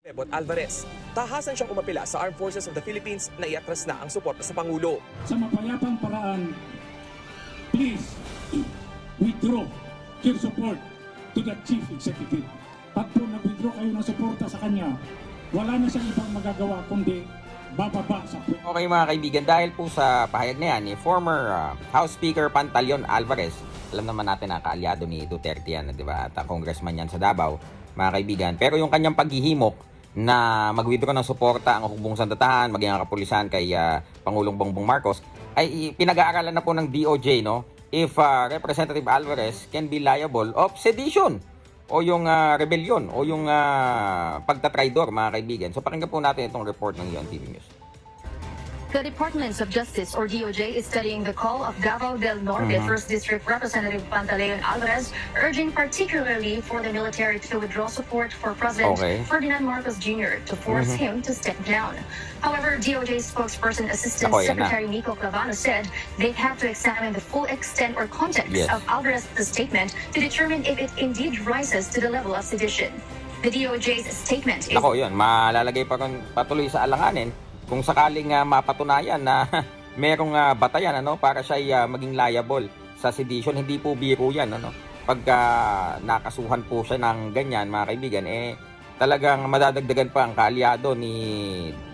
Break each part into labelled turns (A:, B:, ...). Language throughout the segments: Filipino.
A: Ebot Alvarez. Tahasan siyang umapila sa Armed Forces of the Philippines na iatras na ang suporta sa Pangulo.
B: Sa mapayapang paraan, please withdraw your support to the Chief Executive. Pag po nag-withdraw kayo ng suporta sa kanya, wala na siyang ibang magagawa kundi bababa sa pwesto.
C: Okay mga kaibigan, dahil po sa pahayag na yan ni former House Speaker Pantaleon Alvarez, alam naman natin na kaalyado ni Duterte yan, di ba? At congressman yan sa Davao, mga kaibigan. Pero yung kanyang paghihimok na mag-withdraw ng suporta ang hukbong sandatahan, maging ang kapulisan kay Pangulong Bongbong Marcos, ay pinag-aaralan na po ng DOJ, no? If Representative Alvarez can be liable of sedition o yung rebellion o yung pagtatraidor, mga kaibigan. So pakinggan po natin itong report ng UNTV News.
D: The Department of Justice, or DOJ, is studying the call of Davao del Norte 1st District Representative Pantaleon Alvarez, urging particularly for the military to withdraw support for President Ferdinand Marcos Jr. to force him to step down. However, DOJ spokesperson Assistant Secretary Nico Clavano said they have to examine the full extent or context of Alvarez's statement to determine if it indeed rises to the level of sedition. The DOJ's statement is...
C: Ako yun, malalagay pa rin patuloy sa alanganin kung sakaling mapatunayan na merong batayan para siya maging liable sa sedition. Hindi po biro yan. Pagka nakasuhan po siya ng ganyan, mga kaibigan, talagang madadagdagan pa ang kaalyado ni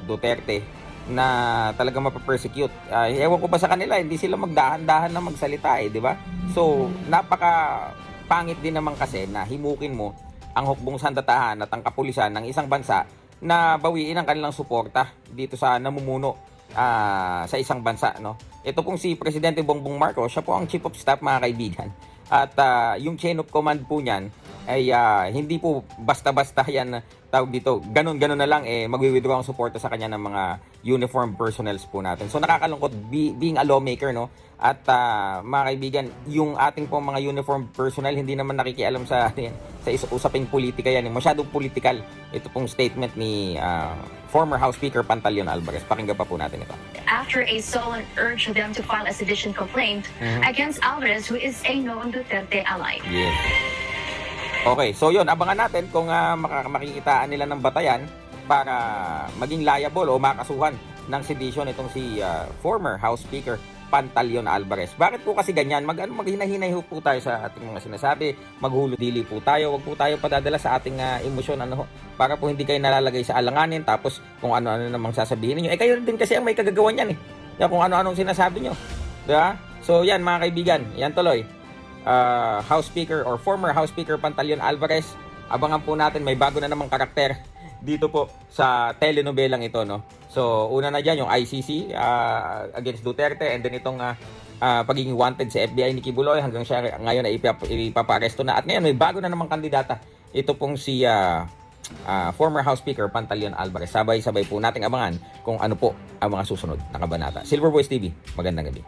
C: Duterte na talagang mapapersecute. Ewan ko ba sa kanila, hindi sila magdahan-dahan na magsalita, di ba? So, napaka pangit din naman kasi na himukin mo ang hukbong sandatahan at ang kapulisan ng isang bansa na bawiin ang kanilang suporta dito sa namumuno sa isang bansa, no? Ito pong si Presidente Bongbong Marcos, siya po ang Chief of Staff, mga kaibigan. At yung chain of command po niyan ay hindi po basta-basta yan tawag dito. Ganun-ganun na lang magwi-withdraw ang suporta sa kanya ng mga uniformed personnel po natin. So nakakalungkot being a lawmaker, no? At mga kaibigan, yung ating pong mga uniformed personnel hindi naman nakikialam sa usaping politika yan. Masyadong political ito pong statement ni former House Speaker Pantaleon Alvarez. Pakinggan pa po natin ito.
D: After a solemn urge them to file a sedition complaint against Alvarez, who is a known Duterte ally.
C: Yes. Okay, so yun, abangan natin kung makikitaan nila ng batayan para maging liable o makasuhan ng sedition itong si former House Speaker Pantaleon Alvarez. Bakit po kasi ganyan? Maghinahinay po tayo sa ating mga sinasabi, maghulo-dili po tayo, wag po tayo padadala sa ating emosyon, para po hindi kayo nalalagay sa alanganin, tapos kung ano-ano namang sasabihin niyo. Kayo din kasi ang may kagagawan yan kung ano-anong sinasabi niyo. Diba? So yan mga kaibigan, yan tuloy. House Speaker or former House Speaker Pantaleon Alvarez, abangan po natin, may bago na namang karakter dito po sa telenobelang ito, no? So una na dyan yung ICC against Duterte, and then itong pagiging wanted sa FBI ni Kibuloy hanggang siya ngayon ay ipaparesto na, at ngayon may bago na namang kandidata, ito pong si former House Speaker Pantaleon Alvarez. Sabay-sabay po nating abangan kung ano po ang mga susunod na kabanata. Silver Voice TV, magandang gabi.